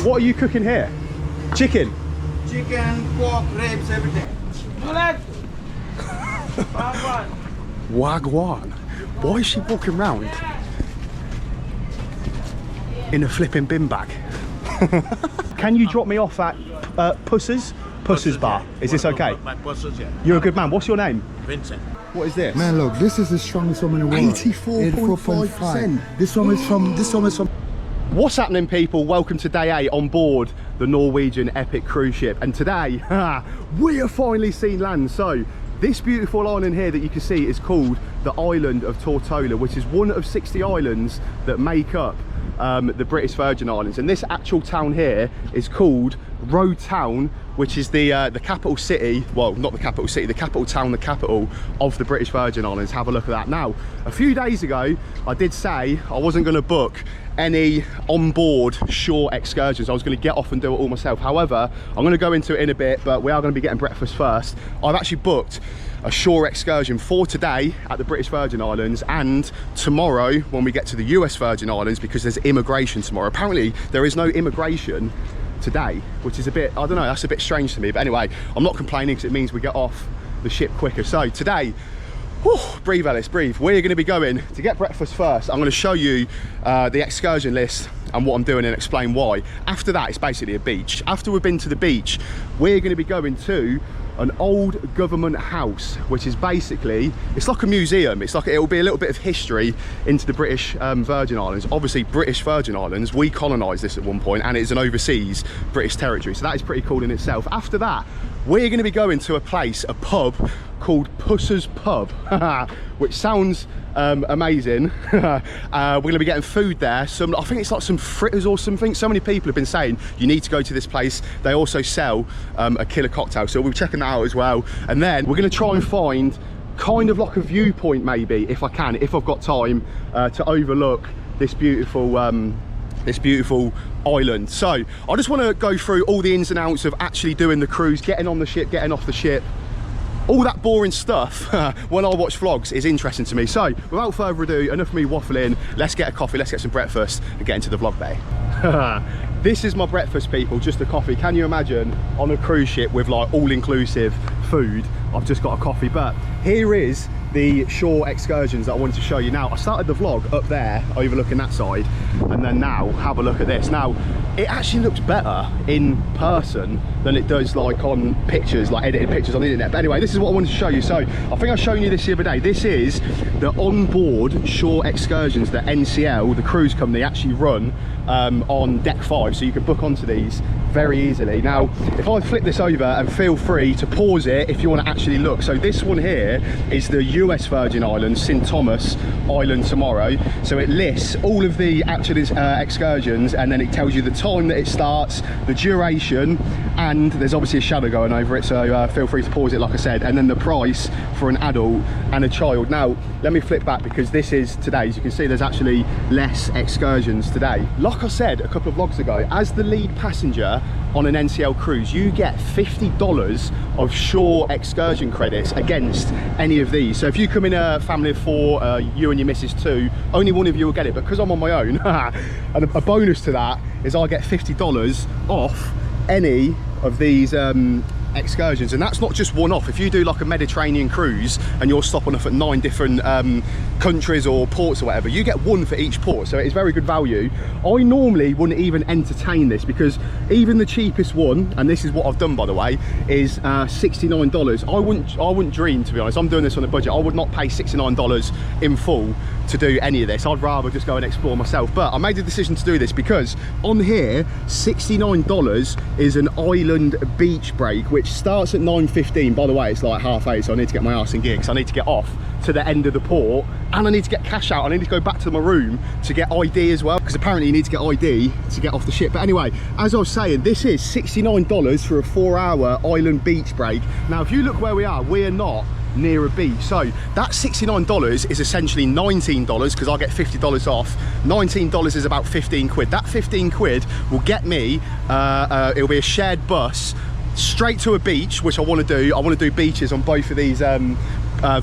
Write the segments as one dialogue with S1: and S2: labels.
S1: What are you cooking here? Chicken?
S2: Chicken, pork, ribs, everything.
S1: Wagwan. Why is she walking around in a flipping bin bag? Can you drop me off at Pussers? Pussers bar. Is this okay?
S2: My Pussers, yeah.
S1: You're a good man. What's your name?
S2: Vincent.
S1: What is this?
S3: Man, look, this is the strongest one in the world.
S1: 84.5%.
S3: This one is from.
S1: What's happening, people? Welcome to day 8 on board the Norwegian Epic cruise ship. And today, we have finally seen land. So, this beautiful island here that you can see is called the island of Tortola, which is one of 60 islands that make up the British Virgin Islands. And this actual town here is called Roade town, which is the capital city, well, not the capital city, the capital town, the capital of the British Virgin Islands. Have a look at that. Now, a few days ago, I did say I wasn't going to book any on-board shore excursions. I was going to get off and do it all myself. However, I'm going to go into it in a bit, but we are going to be getting breakfast first. I've actually booked a shore excursion for today at the British Virgin Islands and tomorrow when we get to the US Virgin Islands, because there's immigration tomorrow. Apparently, there is no immigration today, which is a bit, I don't know, that's a bit strange to me. But anyway, I'm not complaining because it means we get off the ship quicker. So today, whew, breathe Alice, breathe. We're going to be going to get breakfast first. I'm going to show you the excursion list and what I'm doing and explain why. After that, it's basically a beach. After we've been to the beach, we're going to be going to an old government house, which is basically, it's like a museum. It's like, it'll be a little bit of history into the British Virgin Islands. Obviously, British Virgin Islands, we colonised this at one point, and it's an overseas British territory. So that is pretty cool in itself. After that, we're going to be going to a place, a pub called Pussers Pub, which sounds amazing. We're going to be getting food there. I think it's like some fritters or something. So many people have been saying you need to go to this place. They also sell a killer cocktail, so we'll be checking that out as well. And then we're going to try and find kind of like a viewpoint, maybe, if I can, if I've got time, to overlook this beautiful island. So I just want to go through all the ins and outs of actually doing the cruise, getting on the ship, getting off the ship. All that boring stuff when I watch vlogs is interesting to me. So without further ado, enough of me waffling, let's get a coffee, let's get some breakfast and get into the vlog bay. This is my breakfast, people, just a coffee. Can you imagine on a cruise ship with like all-inclusive food? I've just got a coffee. But here is the shore excursions that I wanted to show you. Now, I started the vlog up there overlooking that side, and then now have a look at this. Now, it actually looks better in person than it does like on pictures, like edited pictures on the internet. But anyway, this is what I wanted to show you. So I think I've shown you this the other day. This is the onboard shore excursions that NCL, the cruise company, actually run on deck 5, so you can book onto these very easily. Now, if I flip this over, and feel free to pause it if you want to actually look. So this one here is the US Virgin Islands, St. Thomas Island tomorrow. So it lists all of the actual excursions, and then it tells you the time that it starts, the duration, and there's obviously a shadow going over it, so feel free to pause it like I said, and then the price for an adult and a child. Now, let me flip back, because this is today. As you can see, there's actually less excursions today. Like I said a couple of vlogs ago, as the lead passenger on an NCL cruise, you get $50 of shore excursion credits against any of these. So if you come in a family of 4, you and your missus 2, only one of you will get it. But because I'm on my own, and a bonus to that is I get $50 off any of these excursions. And that's not just one-off. If you do like a Mediterranean cruise and you're stopping off at 9 different countries or ports or whatever, you get one for each port, so it's very good value. I normally wouldn't even entertain this, because even the cheapest one, and this is what I've done by the way, is $69. I wouldn't dream, to be honest. I'm doing this on a budget. I would not pay $69 in full to do any of this. I'd rather just go and explore myself. But I made the decision to do this because on here, $69 is an island beach break, which starts at 9:15. By the way, it's like 8:30, so I need to get my arse in gear, because I need to get off to the end of the port, and I need to get cash out. I need to go back to my room to get ID as well, because apparently you need to get ID to get off the ship. But anyway, as I was saying, this is $69 for a 4-hour island beach break. Now, if you look where we are not near a beach, so that $69 is essentially $19, because I get $50 off. $19 is about 15 quid. That 15 quid will get me, it'll be a shared bus straight to a beach, which I want to do. I want to do beaches on both of these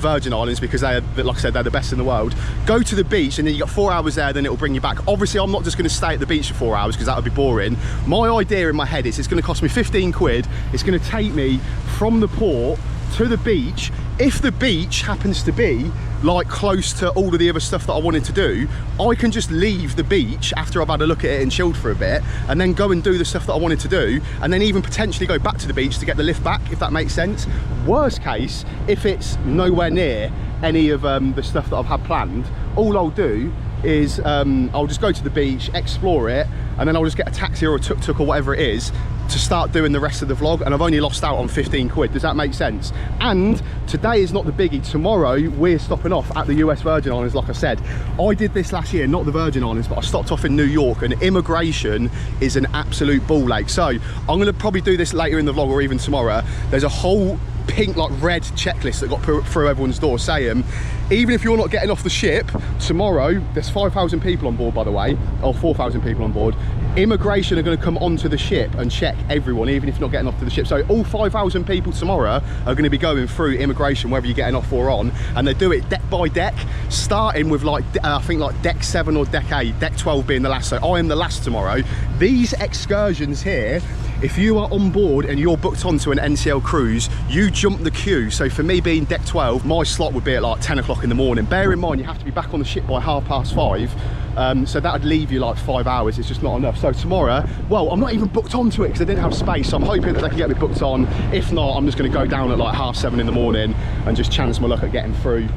S1: Virgin Islands because they're, like I said, they're the best in the world. Go to the beach and then you got 4 hours there, then it will bring you back. Obviously, I'm not just going to stay at the beach for 4 hours because that would be boring. My idea in my head is it's going to cost me 15 quid. It's going to take me from the port to the beach. If the beach happens to be like close to all of the other stuff that I wanted to do, I can just leave the beach after I've had a look at it and chilled for a bit, and then go and do the stuff that I wanted to do, and then even potentially go back to the beach to get the lift back, if that makes sense. Worst case, if it's nowhere near any of the stuff that I've had planned, all I'll do is I'll just go to the beach, explore it, and then I'll just get a taxi or a tuk-tuk or whatever it is to start doing the rest of the vlog, and I've only lost out on 15 quid. Does that make sense? And today is not the biggie. Tomorrow we're stopping off at the US Virgin Islands. Like I said, I did this last year, not the Virgin Islands, but I stopped off in New York, and immigration is an absolute ball ache. So I'm going to probably do this later in the vlog or even tomorrow. There's a whole pink, like red checklist that got put through everyone's door saying, even if you're not getting off the ship tomorrow, there's 5,000 people on board, by the way, or 4,000 people on board. Immigration are going to come onto the ship and check everyone, even if you're not getting off to the ship. So all 5,000 people tomorrow are going to be going through immigration, whether you're getting off or on, and they do it deck by deck, starting with like I think like deck 7 or deck 8, deck 12 being the last. So I am the last tomorrow. These excursions here, if you are on board and you're booked onto an NCL cruise, you jump the queue. So for me being deck 12, my slot would be at like 10 o'clock in the morning. Bear in mind, you have to be back on the ship by 5:30. So that would leave you like 5 hours. It's just not enough. So tomorrow, well, I'm not even booked onto it because I didn't have space. So I'm hoping that they can get me booked on. If not, I'm just going to go down at like 7:30 in the morning and just chance my luck at getting through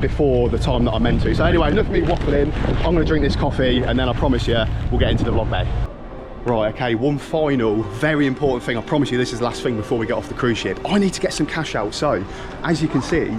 S1: before the time that I'm meant to. So anyway, enough of me waffling. I'm going to drink this coffee, and then I promise you, we'll get into the vlog bay. Right, okay, one final very important thing. I promise you this is the last thing before we get off the cruise ship. I need to get some cash out. So as you can see,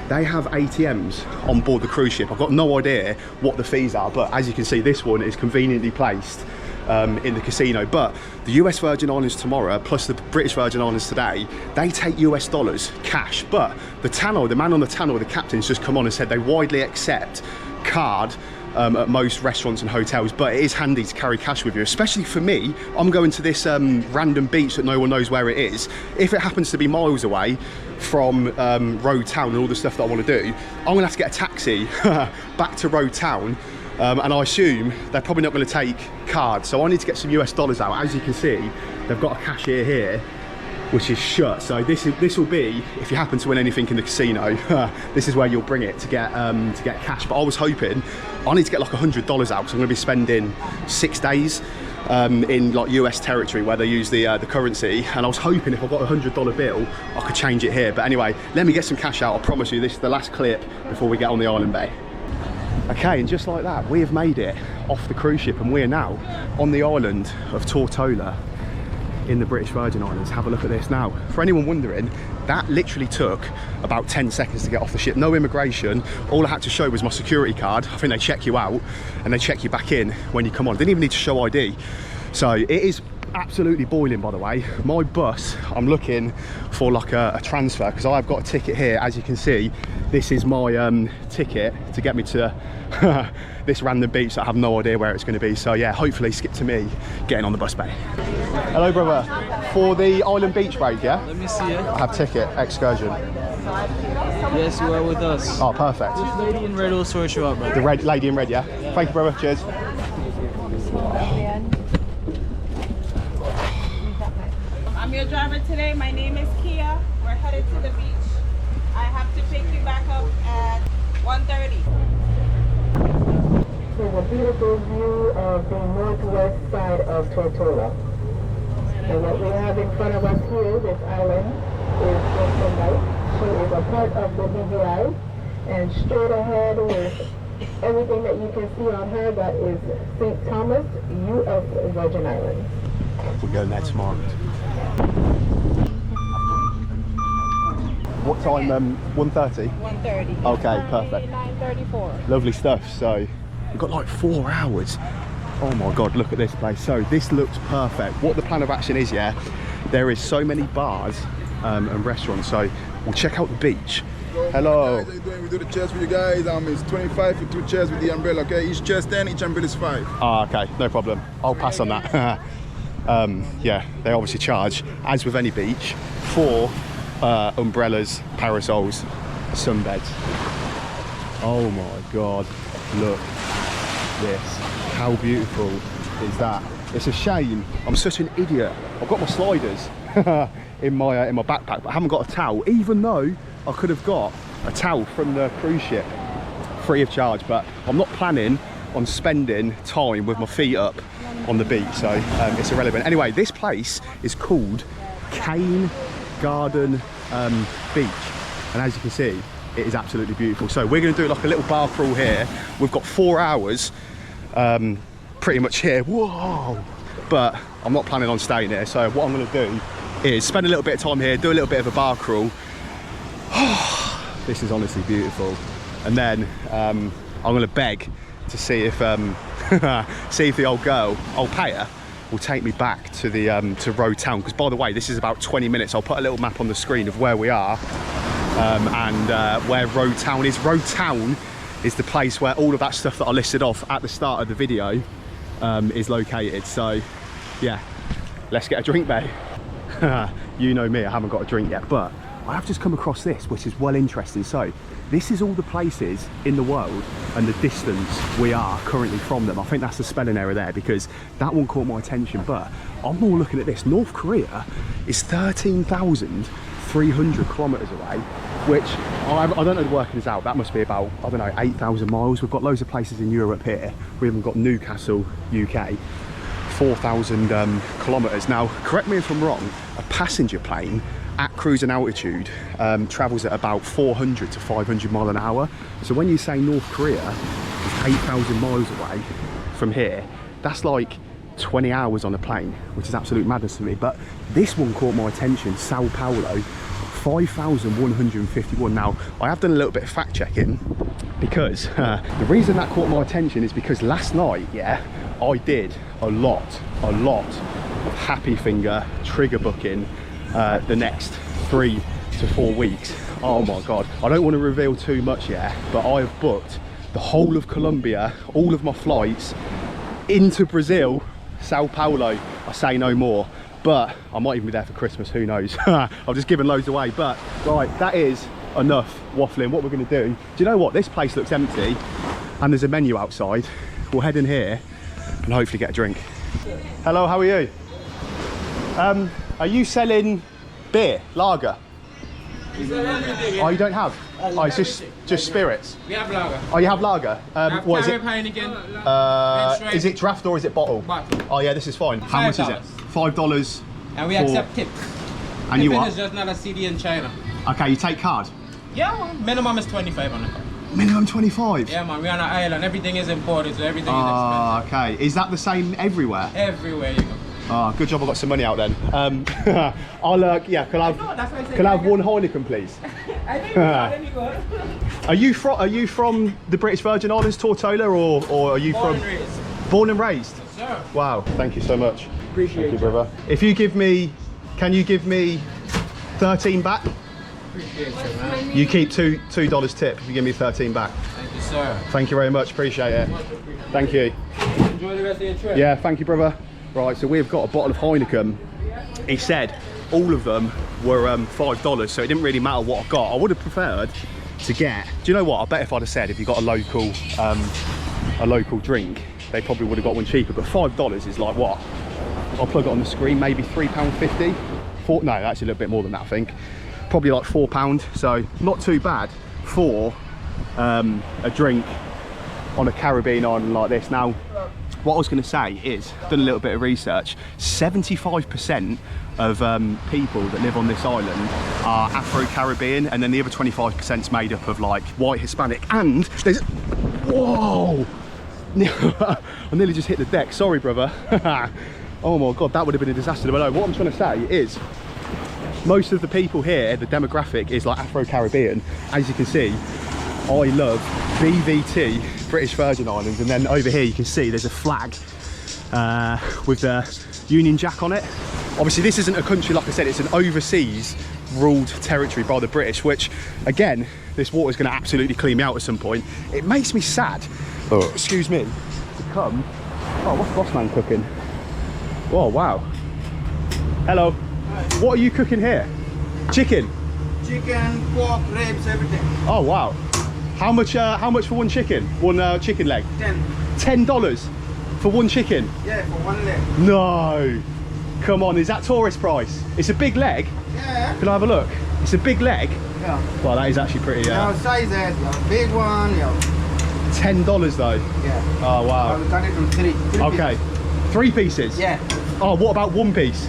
S1: they have ATMs on board the cruise ship. I've got no idea what the fees are, but as you can see, this one is conveniently placed in the casino. But the US Virgin Islands tomorrow, plus the British Virgin Islands today, they take US dollars cash. But the tannoy, the man on the tannoy, the captain's just come on and said they widely accept card at most restaurants and hotels, but it is handy to carry cash with you, especially for me. I'm going to this random beach that no one knows where it is. If it happens to be miles away from Roade Town and all the stuff that I want to do, I'm gonna have to get a taxi back to Roade Town, and I assume they're probably not going to take cards, so I need to get some US dollars out. As you can see, they've got a cashier here which is shut. So this will be, if you happen to win anything in the casino, this is where you'll bring it to get cash. But I was hoping I need to get like $100 out because I'm going to be spending 6 days in like US territory where they use the currency, and I was hoping if I got a $100 bill I could change it here. But anyway, let me get some cash out. I promise you this is the last clip before we get on the island bay. Okay, and just like that, we have made it off the cruise ship, and we are now on the island of Tortola in the British Virgin Islands. Have a look at this now. For anyone wondering, that literally took about 10 seconds to get off the ship. No immigration. All I had to show was my security card. I think they check you out and they check you back in when you come on. Didn't even need to show ID. So it is absolutely boiling, by the way. My bus, I'm looking for like a transfer because I've got a ticket here. As you can see, this is my ticket to get me to this random beach that I have no idea where it's going to be. So yeah, hopefully skip to me getting on the bus bay. Hello brother, for the island beach break, yeah?
S4: Let me see it.
S1: I have ticket, excursion.
S4: Yes, you are with us.
S1: Oh, perfect.
S4: This lady in red will sort you out, brother.
S1: The red lady in red, yeah? Thank you brother, cheers.
S5: I'm your driver today. My name is Kia. We're headed to the beach. I have to pick you back up at 1:30.
S6: There's a beautiful view of the northwest side of Tortola. And what we have in front of us here, this island, is Crystal Lake. She is a part of the BVI. And straight ahead with everything that you can see on her, that is St. Thomas, U.S. Virgin Islands.
S1: We're going there tomorrow. What time? 1:30?
S5: 1:30.
S1: Okay, perfect.
S5: 9:34.
S1: Lovely stuff. So we've got like 4 hours. Oh my god, look at this place. So this looks perfect. What the plan of action is, yeah, there is so many bars and restaurants. So we'll check out the beach. Hello.
S7: Hey guys, how you doing? We do the chairs for you guys. It's 25 for 2 chairs with the umbrella, okay? Each chair 10, each umbrella is 5.
S1: Ah, okay, no problem. I'll pass on that. Yeah, they obviously charge, as with any beach, for umbrellas, parasols, sunbeds. Oh my God, look this. How beautiful is that? It's a shame, I'm such an idiot. I've got my sliders in my backpack, but I haven't got a towel, even though I could have got a towel from the cruise ship free of charge, but I'm not planning on spending time with my feet up on the beach, so it's irrelevant. Anyway, this place is called Cane Garden Beach, and as you can see, it is absolutely beautiful. So we're going to do like a little bar crawl here. We've got 4 hours pretty much here. Whoa! But I'm not planning on staying here, so what I'm going to do is spend a little bit of time here, do a little bit of a bar crawl. This is honestly beautiful, and then I'm going to beg to see if the old girl, old payer, will take me back to the to Roade town, because by the way, this is about 20 minutes. I'll put a little map on the screen of where we are and where Roade town is. Roade town is the place where all of that stuff that I listed off at the start of the video is located. So yeah, let's get a drink, babe. You know me, I haven't got a drink yet, but I have just come across this, which is well interesting. So this is all the places in the world and the distance we are currently from them. I think that's the spelling error there, because that one caught my attention, but I'm more looking at this. North Korea is 13,300 kilometers away, which I don't know the workings out. That must be about, I don't know, 8,000 miles. We've got loads of places in Europe here. We haven't got Newcastle, UK, 4,000 kilometers. Now, correct me if I'm wrong, a passenger plane at cruising altitude travels at about 400 to 500 mile an hour. So when you say North Korea is 8,000 miles away from here, that's like 20 hours on a plane, which is absolute madness to me. But this one caught my attention, Sao Paulo, 5,151. Now, I have done a little bit of fact checking, because the reason that caught my attention is because last night, yeah, I did a lot of happy finger trigger booking the next 3 to 4 weeks. Oh my God, I don't want to reveal too much yet, but I have booked the whole of Colombia, all of my flights into Brazil, Sao Paulo. I say no more, but I might even be there for Christmas, who knows. I've just given loads away, but right, that is enough waffling. What we're going to do you know what, this place looks empty and there's a menu outside. We'll head in here and hopefully get a drink. Hello, how are you? Are you selling beer, lager? Oh, you don't have? Oh, it's just spirits.
S8: We have lager.
S1: Oh, you have lager. What is it?
S8: Heineken.
S1: Is it draft or is it bottle?
S8: Bottle.
S1: Oh yeah, this is fine. How much is it? $5.
S8: And we accept tips.
S1: And you
S8: Tipping
S1: what?
S8: is just not a CD in China.
S1: Okay, you take card?
S8: Yeah, well, minimum is 25 on the card.
S1: Minimum 25?
S8: Yeah, man, we're on an island. Everything is imported, so everything is expensive.
S1: Okay. Is that the same everywhere?
S8: Everywhere you go.
S1: Oh, good job I got some money out then. I'll, yeah, can I have one Heineken, please? Are you from the British Virgin Islands, Tortola, or are you
S8: Born and raised.
S1: Born and raised?
S8: Yes, sir.
S1: Wow, thank you so much.
S8: Appreciate
S1: Thank you, brother. If you give me, can you give me 13 back?
S8: Appreciate you, man.
S1: You keep $2 tip if you give me 13 back.
S8: Thank you, sir.
S1: Thank you very much, appreciate it. Thank you.
S8: Enjoy the rest of your trip.
S1: Yeah, thank you, brother. Right, so we've got a bottle of Heineken. He said all of them were $5, so it didn't really matter what I got. I would have preferred to get, do you know what, I bet if I'd have said if you got a local drink, they probably would have got one cheaper, but $5 is like what? I'll plug it on the screen, maybe £3.50? No, actually a little bit more than that, I think. Probably like £4, so not too bad for a drink on a Caribbean island like this. Now, what I was going to say is, I've done a little bit of research, 75% of people that live on this island are Afro-Caribbean, and then the other 25% is made up of like white Hispanic, and there's, whoa! I nearly just hit the deck, sorry brother. Oh my God, that would have been a disaster. But no, what I'm trying to say is, most of the people here, the demographic is like Afro-Caribbean. As you can see, I love BVT, British Virgin Islands, and then over here you can see there's a flag with the Union Jack on it. Obviously this isn't a country, like I said, it's an overseas ruled territory by the British, which again, this water is going to absolutely clean me out at some point. It makes me sad, excuse me, to come. Oh, what's Boss Man cooking? Oh wow. Hello. What are you cooking here? Chicken.
S2: Chicken, pork, ribs, everything.
S1: Oh wow. How much for one chicken? One chicken leg?
S2: 10.
S1: $10 for one chicken?
S2: Yeah, for one leg.
S1: No. Come on, is that tourist price? It's a big leg.
S2: Yeah.
S1: Can I have a look? It's a big leg.
S2: Yeah.
S1: Well, that is actually pretty.
S2: Sizes, big one,
S1: $10 though.
S2: Yeah.
S1: Oh wow.
S2: I will cut it from three
S1: Okay.
S2: pieces.
S1: 3 pieces?
S2: Yeah.
S1: Oh, what about 1 piece?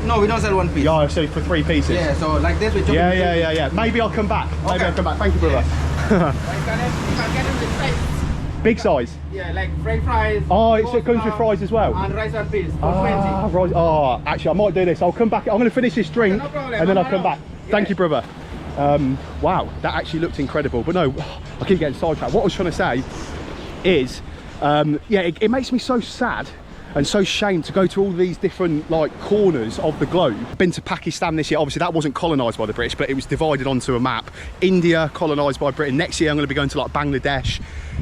S2: No, we don't sell 1 piece.
S1: Yeah, so for 3 pieces.
S2: Yeah, so like this we chop
S1: Yeah. Maybe I'll come back. Maybe
S2: Okay.
S1: I'll come back. Thank you, brother.
S2: You can get it with size.
S1: Big size.
S2: Yeah, like french fries.
S1: Oh, it comes with fries as well.
S2: And rice and peas for
S1: Ah,
S2: 20.
S1: right. Oh, actually, I might do this. I'll come back. I'm going to finish this drink
S2: No problem,
S1: and then I'll
S2: no
S1: come back.
S2: problem.
S1: Thank you, brother. Wow, that actually looked incredible. But no, I keep getting sidetracked. What I was trying to say is, yeah, it makes me so sad and so shamed to go to all these different like corners of the globe. Been to Pakistan this year. Obviously that wasn't colonised by the British, but it was divided onto a map. India colonised by Britain. Next year I'm going to be going to like Bangladesh.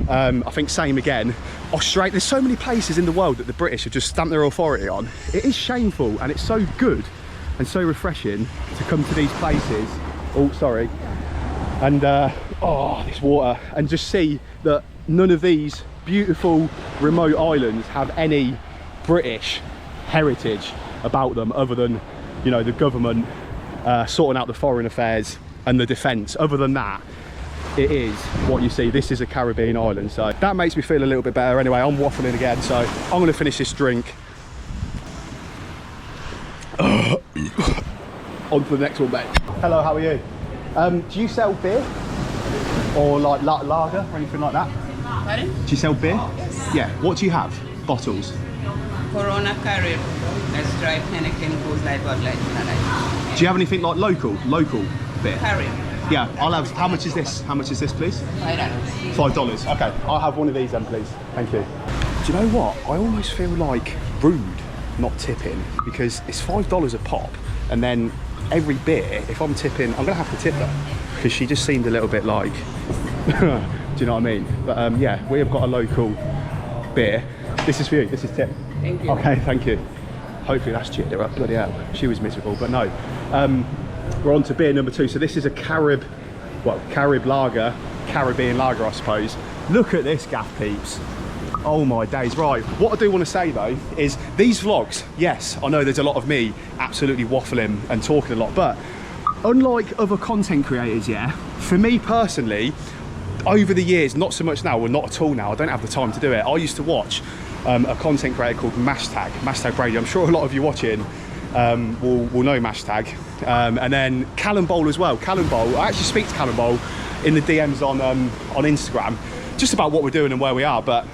S1: I think same again. Australia. There's so many places in the world that the British have just stamped their authority on. It is shameful, and it's so good and so refreshing to come to these places. Oh, sorry. And oh, this water, and just see that none of these beautiful remote islands have any British heritage about them, other than, you know, the government sorting out the foreign affairs and the defence. Other than that, it is what you see. This is a Caribbean island, so that makes me feel a little bit better. Anyway, I'm waffling again, so I'm going to finish this drink. On to the next one, mate. Hello, how are you? Do you sell beer or like lager or anything like that?
S5: Pardon?
S1: Do you sell beer? Yes. Yeah. What do you have? Bottles.
S5: Corona Carib. That's dry Heineken, Coors Light, Bud Light, and Light.
S1: Do you have anything like local beer?
S5: Carib.
S1: Yeah, I'll have. How much is this? How much is this, please?
S5: $5.
S1: $5. Okay, I'll have one of these then, please. Thank you. Do you know what? I almost feel like rude not tipping, because it's $5 a pop, and then every beer, if I'm tipping, I'm gonna have to tip them, because she just seemed a little bit like, do you know what I mean? But yeah, we have got a local beer. This is for you. This is tip.
S5: Thank you.
S1: Okay, thank you. Hopefully that's cheered her up. Bloody hell, she was miserable, but no. We're on to beer number 2. So this is a Carib lager, Caribbean lager, I suppose. Look at this, gaff peeps. Oh my days. Right, what I do want to say though is these vlogs, yes, I know there's a lot of me absolutely waffling and talking a lot, but unlike other content creators, yeah, for me personally, over the years, not so much now, or not at all now, I don't have the time to do it. I used to watch a content creator called Mashtag Brady. I'm sure a lot of you watching will know Mashtag. And then Callum Bowl as well. Callum Bowl, I actually speak to Callum Bowl in the DMs on Instagram, just about what we're doing and where we are. But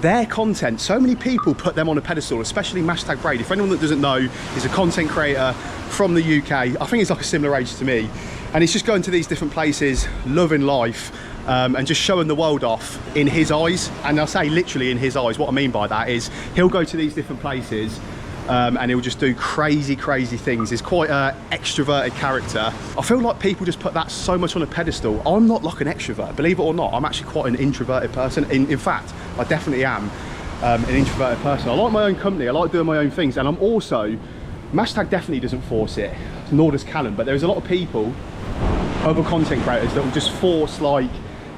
S1: their content, so many people put them on a pedestal, especially Mashtag Brady. For anyone that doesn't know, he's a content creator from the UK. I think he's like a similar age to me. And he's just going to these different places, loving life, and just showing the world off in his eyes. And I'll say literally in his eyes. What I mean by that is he'll go to these different places and he'll just do crazy things. He's quite an extroverted character. I feel like people just put that so much on a pedestal. I'm not like an extrovert, believe it or not. I'm actually quite an introverted person. In fact, I definitely am an introverted person. I like my own company, I like doing my own things, and I'm also, Mashtag definitely doesn't force it, nor does Callum, but there's a lot of people, other content creators, that will just force like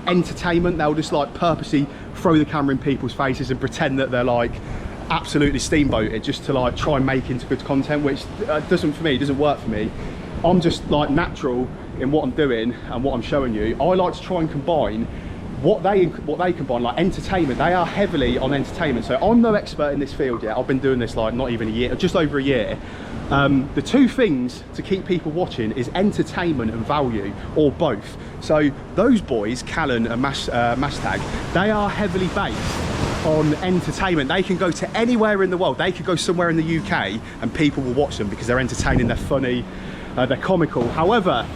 S1: entertainment. They'll just like purposely throw the camera in people's faces and pretend that they're like absolutely steamboated just to like try and make into good content, which doesn't work for me. I'm just like natural in what I'm doing and what I'm showing you. I like to try and combine what they combine, like entertainment. They are heavily on entertainment, so I'm no expert in this field yet. I've been doing this like not even a year, just over a year. The two things to keep people watching is entertainment and value, or both. So those boys, Callan and Mashtag, they are heavily based on entertainment. They can go to anywhere in the world. They could go somewhere in the UK and people will watch them because they're entertaining, they're funny, they're comical. However,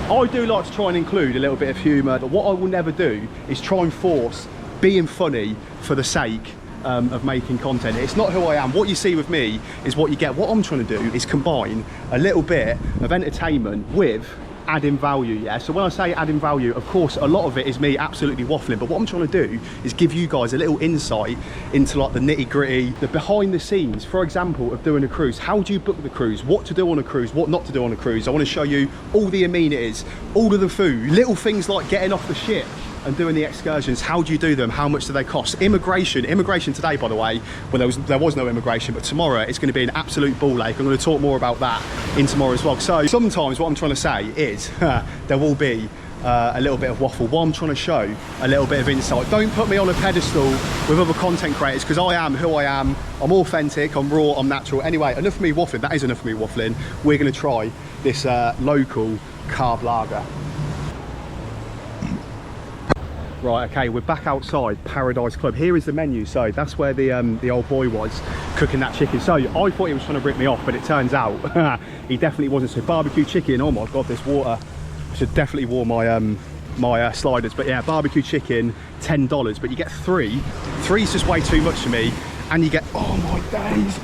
S1: I do like to try and include a little bit of humour, but what I will never do is try and force being funny for the sake of making content. It's not who I am. What you see with me is what you get. What I'm trying to do is combine a little bit of entertainment with adding value, yeah? So when I say adding value, of course, a lot of it is me absolutely waffling, but what I'm trying to do is give you guys a little insight into like the nitty gritty, the behind the scenes, for example, of doing a cruise. How do you book the cruise? What to do on a cruise, what not to do on a cruise. I want to show you all the amenities, all of the food, little things like getting off the ship and doing the excursions. How do you do them? How much do they cost? Immigration today, by the way, well, there was no immigration, but tomorrow it's going to be an absolute ball ache. I'm going to talk more about that in tomorrow's vlog. So sometimes what I'm trying to say is there will be a little bit of waffle while I'm trying to show a little bit of insight. Don't put me on a pedestal with other content creators, because I am who I am. I'm authentic, I'm raw, I'm natural. Anyway, enough of me waffling. That is enough of me waffling. We're going to try this local carb lager. Right, okay, we're back outside Paradise Club. Here is the menu. So that's where the old boy was cooking that chicken. So I thought he was trying to rip me off, but it turns out he definitely wasn't. So barbecue chicken, oh my god, this water. I should definitely warm my my sliders. But yeah, barbecue chicken, $10, but you get three. Three's just way too much for me. And you get, oh my days,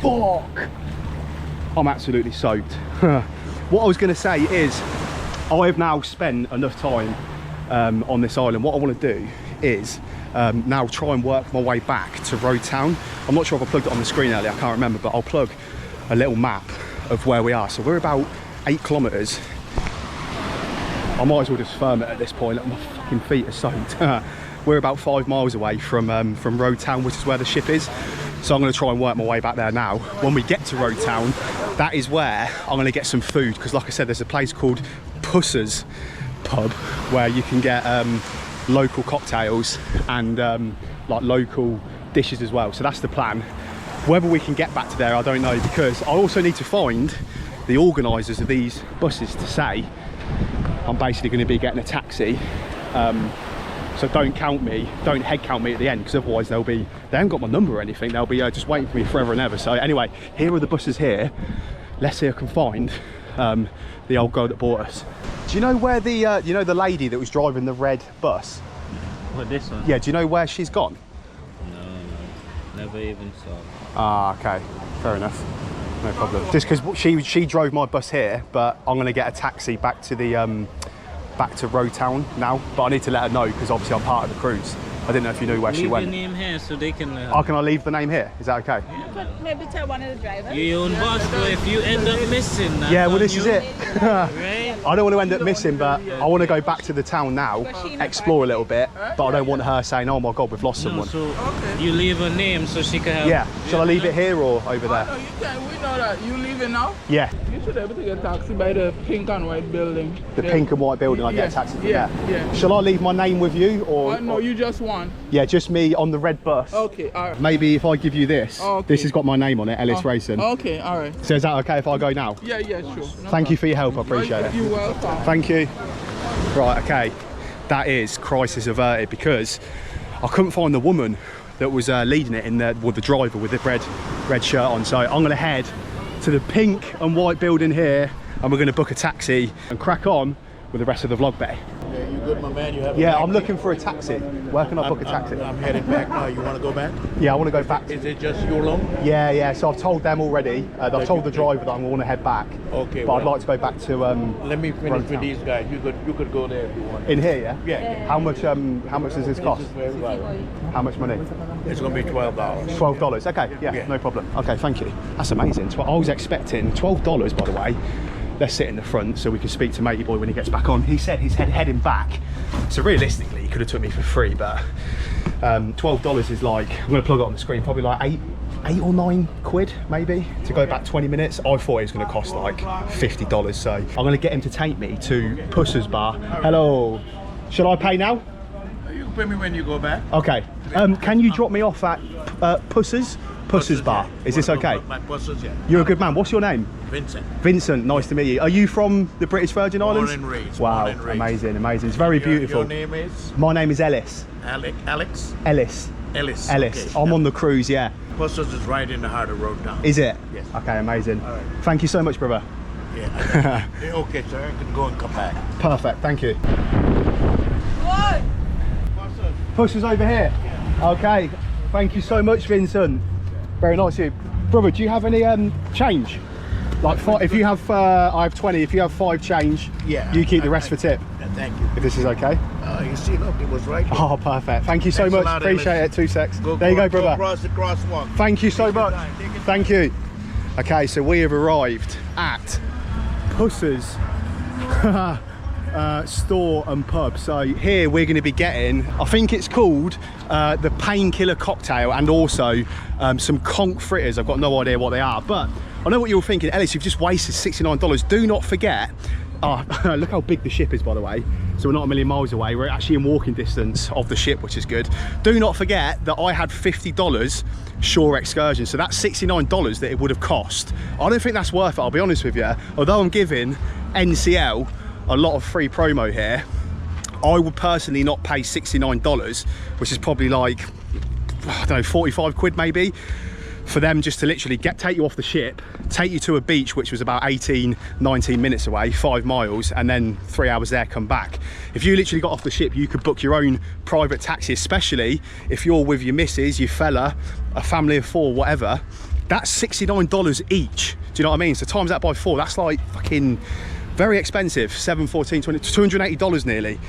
S1: fuck, I'm absolutely soaked. What I was going to say is, I have now spent enough time on this island. What I want to do is now try and work my way back to Roade Town. I'm not sure if I plugged it on the screen earlier, I can't remember, but I'll plug a little map of where we are. So we're about 8 kilometres. I might as well just firm it at this point. My fucking feet are soaked. We're about 5 miles away from Roade Town, which is where the ship is. So I'm going to try and work my way back there now. When we get to Roade Town, that is where I'm going to get some food, because like I said, there's a place called Pussers pub where you can get local cocktails and like local dishes as well. So that's the plan. Whether we can get back to there, I don't know, because I also need to find the organisers of these buses to say I'm basically going to be getting a taxi. So don't count me, don't head count me at the end, because otherwise they haven't got my number or anything. They'll be just waiting for me forever and ever. So anyway, here are the buses here. Let's see if I can find the old girl that bought us. Do you know where the you know the lady that was driving the red bus?
S4: What, this one?
S1: Yeah, do you know where she's gone?
S4: No, never even saw.
S1: Ah, okay, fair enough, no problem. Just because she drove my bus here, but I'm going to get a taxi back to the back to Roade Town now, but I need to let her know because obviously I'm part of the cruise. I didn't know if you knew where she went.
S4: Leave the name here so they can...
S1: Oh, can I leave the name here? Is that okay?
S5: You could maybe tell one of the drivers.
S4: You're your own boss, but if you end up missing...
S1: Yeah, well, this is it.
S4: Right?
S1: I don't want to end up missing, but I want to go back to the town now, explore a little bit, but I don't want her saying, oh my God, we've lost someone.
S4: So you leave her name so she can have...
S1: Yeah, shall I leave it here or over there?
S2: No, you can. We know that. You leaving now?
S1: Yeah.
S2: You should be able to get a taxi by the pink and white building.
S1: The pink and white building, I get a taxi from there.
S2: Yeah.
S1: Shall I leave my name with you or?
S2: No, you just want.
S1: Yeah, just me on the red bus.
S2: Okay, all right.
S1: Maybe if I give you this, this has got my name on it, Ellis Racing.
S2: Okay, all right.
S1: So is that okay if I go now?
S2: Yeah, sure.
S1: Thank you for your help, I appreciate it.
S2: You're welcome.
S1: Thank you. Right, okay, that is crisis averted, because I couldn't find the woman that was leading it in the, with the driver with the red shirt on. So I'm gonna head to the pink and white building here, and we're gonna book a taxi and crack on with the rest of the vlog bay.
S9: Yeah, you good, my man? You have
S1: Yeah, I'm looking for a taxi. Where can I book a taxi?
S9: I'm heading back now. You want to go back?
S1: Yeah, I want to go back.
S9: Is it just you alone?
S1: Yeah. So I've told them already. I've told the driver that I want to head back.
S9: Okay.
S1: But I'd like to go back to.
S9: Let me finish with these guys. You could go there if you want.
S1: In here, yeah.
S9: Yeah.
S1: How much does this cost?
S9: This is for everybody.
S1: How much money?
S9: It's gonna be $12.
S1: $12. Okay. Yeah. No problem. Okay. Thank you. That's amazing. I was expecting $12. By the way. Let's sit in the front so we can speak to Matey Boy when he gets back on. He said he's heading back. So realistically, he could have took me for free, but $12 is like, I'm gonna plug it on the screen, probably like eight or 9 quid maybe to go back 20 minutes. I thought it was gonna cost like $50. So I'm gonna get him to take me to Pussers bar. Hello. Should I pay now?
S9: You can pay me when you go back.
S1: Okay. Can you drop me off at Pussers bar? Is this okay?
S9: My Pussers, yeah.
S1: You're a good man. What's your name?
S9: Vincent.
S1: Vincent, nice to meet you. Are you from the British Virgin Islands?
S9: Born and raised.
S1: Wow,
S9: Born and raised.
S1: amazing. It's very beautiful.
S9: Your name is?
S1: My name is Ellis.
S9: Alex?
S1: Ellis.
S9: Ellis.
S1: Ellis.
S9: Okay.
S1: I'm on the cruise, yeah.
S9: Pussers is right in the heart of Roade Town.
S1: Is it?
S9: Yes.
S1: Okay, amazing.
S9: All right.
S1: Thank you so much, brother.
S9: Yeah. Okay, sir. I can go and come back.
S1: Perfect, thank you. Pussers over here. Yeah. Okay, thank you so much, Vincent. Very nice of you. Brother, do you have any change? Like five, if you have, I have 20. If you have 5 change,
S9: Yeah.
S1: you keep the rest for tip.
S9: Thank you.
S1: If this is okay.
S9: You see, look, it was right there.
S1: Oh, perfect. Thank you so
S9: Thanks a
S1: much.
S9: lot,
S1: Appreciate
S9: Ellis.
S1: it. 2 secs. There you go, brother.
S9: Across the crosswalk.
S1: Thank you so much.
S9: time, take your
S1: Thank you. Okay, so we have arrived at Pussers store and pub. So here we're going to be getting, I think it's called the painkiller cocktail, and also some Conch Fritters. I've got no idea what they are, but I know what you're thinking. Ellis, you've just wasted $69. Do not forget, look how big the ship is, by the way. So we're not a million miles away. We're actually in walking distance of the ship, which is good. Do not forget that I had $50 shore excursion. So that's $69 that it would have cost. I don't think that's worth it, I'll be honest with you. Although I'm giving NCL a lot of free promo here, I would personally not pay $69, which is probably like, I don't know, 45 quid maybe, for them just to literally take you off the ship, take you to a beach which was about 18, 19 minutes away, 5 miles, and then 3 hours there, come back. If you literally got off the ship, you could book your own private taxi, especially if you're with your missus, your fella, a family of 4, whatever. That's $69 each. Do you know what I mean? So times that by 4, that's like fucking very expensive. 7, 14, 20, $280 nearly.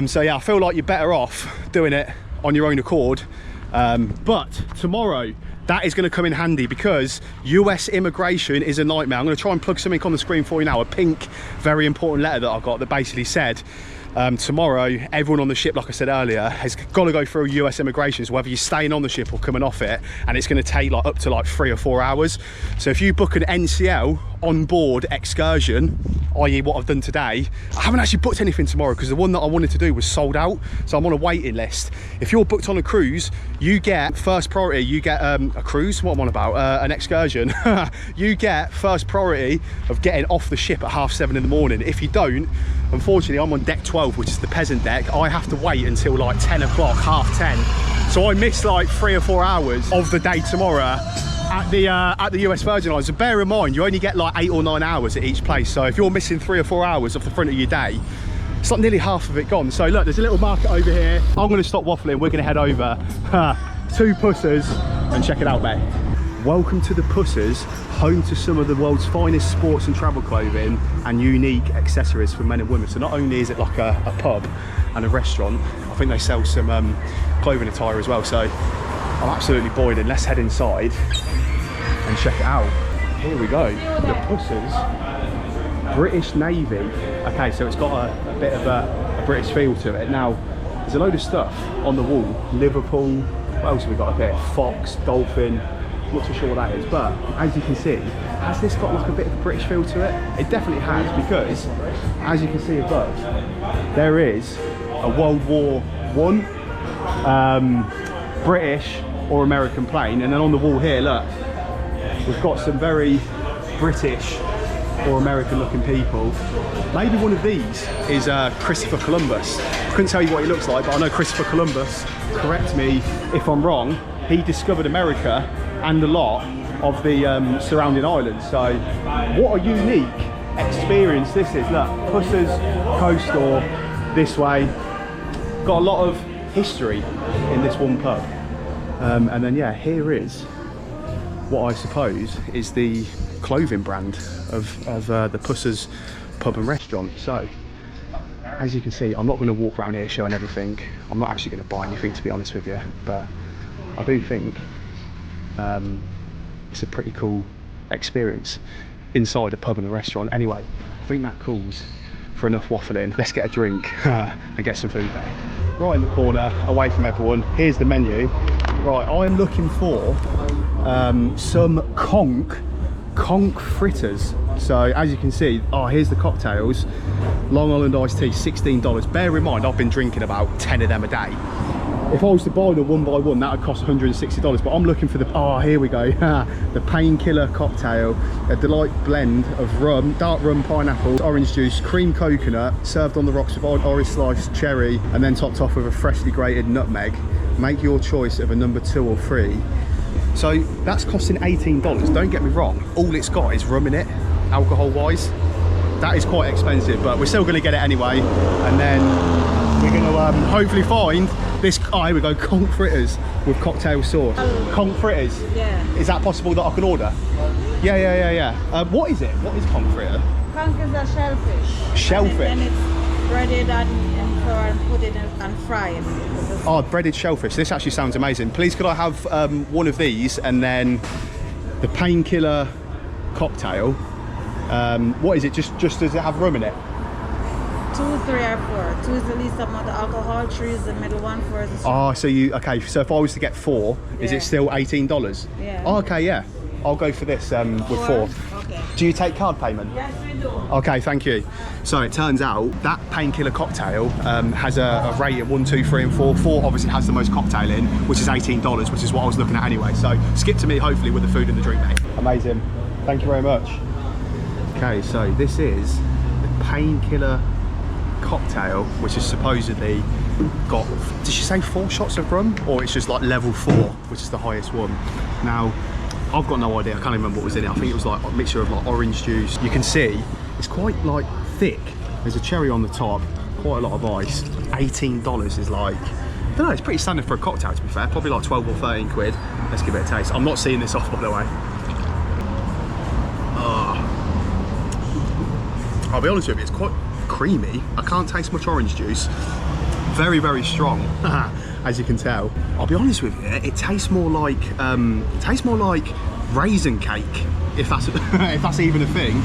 S1: So yeah, I feel like you're better off doing it on your own accord. But tomorrow, that is going to come in handy because US immigration is a nightmare. I'm going to try and plug something on the screen for you now, a pink, very important letter that I got that basically said, tomorrow, everyone on the ship, like I said earlier, has got to go through US immigration, so whether you're staying on the ship or coming off it, and it's going to take like up to like 3 or 4 hours. So if you book an NCL on board excursion, i.e. what I've done today, I haven't actually booked anything tomorrow because the one that I wanted to do was sold out, so I'm on a waiting list. If you're booked on a cruise, you get first priority. You get a cruise, what I'm on about, an excursion. You get first priority of getting off the ship at 7:30 in the morning. If you don't, unfortunately, I'm on deck 12, which is the peasant deck. I have to wait until like 10 o'clock, 10:30. So I miss like 3 or 4 hours of the day tomorrow at the US Virgin Islands. So bear in mind, you only get like 8 or 9 hours at each place. So if you're missing 3 or 4 hours off the front of your day, it's like nearly half of it gone. So look, there's a little market over here. I'm going to stop waffling. We're going to head over to Pussers and check it out, mate. Welcome to the Pussers, home to some of the world's finest sports and travel clothing and unique accessories for men and women. So not only is it like a pub and a restaurant, I think they sell some clothing attire as well. So I'm absolutely boiling. Let's head inside and check it out. Here we go, the Pussers, British Navy. Okay, so it's got a bit of a British feel to it. Now, there's a load of stuff on the wall. Liverpool, what else have we got up here? Fox, Dolphin, not too sure what that is, but as you can see, has this got like a bit of a British feel to it? It definitely has, because as you can see above, there is a World War I British or American plane, and then on the wall here, look, we've got some very British or American looking people. Maybe one of these is Christopher Columbus. I couldn't tell you what he looks like, but I know Christopher Columbus, correct me if I'm wrong, he discovered America and a lot of the surrounding islands. So what a unique experience this is. Look, Pussers Coast Store this way. Got a lot of history in this one pub. And then yeah, here is what I suppose is the clothing brand of the Pussers pub and restaurant. So as you can see, I'm not going to walk around here showing everything. I'm not actually going to buy anything, to be honest with you, but I do think it's a pretty cool experience inside a pub and a restaurant. Anyway, I think that calls for enough waffling. Let's get a drink and get some food there. Right in the corner, away from everyone, here's the menu. Right, I'm looking for some Conch Fritters. So as you can see, here's the cocktails. Long Island iced tea, $16. Bear in mind, I've been drinking about 10 of them a day. If I was to buy them one by one, that would cost $160. But I'm looking for the, here we go, the painkiller cocktail, a delight blend of rum, dark rum, pineapple, orange juice, cream coconut, served on the rocks with orange sliced cherry, and then topped off with a freshly grated nutmeg. Make your choice of a number 2 or 3. So that's costing $18. Don't get me wrong, all it's got is rum in it, alcohol wise. That is quite expensive, but we're still going to get it anyway, and then we're going to hopefully find This, oh, here we go, Conch Fritters with cocktail sauce. Conch Fritters?
S5: Yeah.
S1: Is that possible that I can order? Yeah. What is it? What is Conch Fritter?
S5: Conch is a shellfish.
S1: Shellfish?
S5: And it's breaded and put it and fried.
S1: Oh, breaded shellfish. This actually sounds amazing. Please could I have one of these and then the painkiller cocktail. What is it? Just does it have rum in it?
S5: 2, 3, or 4. 2 is the least amount of alcohol, 3 is the middle one, 4 is the strong.
S1: Oh, so you, okay, so if I was to get 4, is it still $18?
S5: Yeah.
S1: Oh, okay, yeah. I'll go for this with 4.
S5: Okay.
S1: Do you take card payment?
S5: Yes, we do.
S1: Okay, thank you. So it turns out that painkiller cocktail has a rate of 1, 2, 3 and 4. 4 obviously has the most cocktail in, which is $18, which is what I was looking at anyway. So skip to me hopefully with the food and the drink, mate. Amazing. Thank you very much. Okay, so this is the painkiller cocktail, which is supposedly got, did she say 4 shots of rum? Or it's just like level 4, which is the highest one. Now, I've got no idea, I can't remember what was in it. I think it was like a mixture of like orange juice. You can see it's quite like thick. There's a cherry on the top, quite a lot of ice. $18 is like, I don't know, it's pretty standard for a cocktail to be fair. Probably like 12 or 13 quid. Let's give it a taste. I'm not seeing this off, by the way. I'll be honest with you, it's quite creamy. I can't taste much orange juice. Very, very strong, as you can tell. I'll be honest with you, it tastes more like raisin cake, if that's if that's even a thing.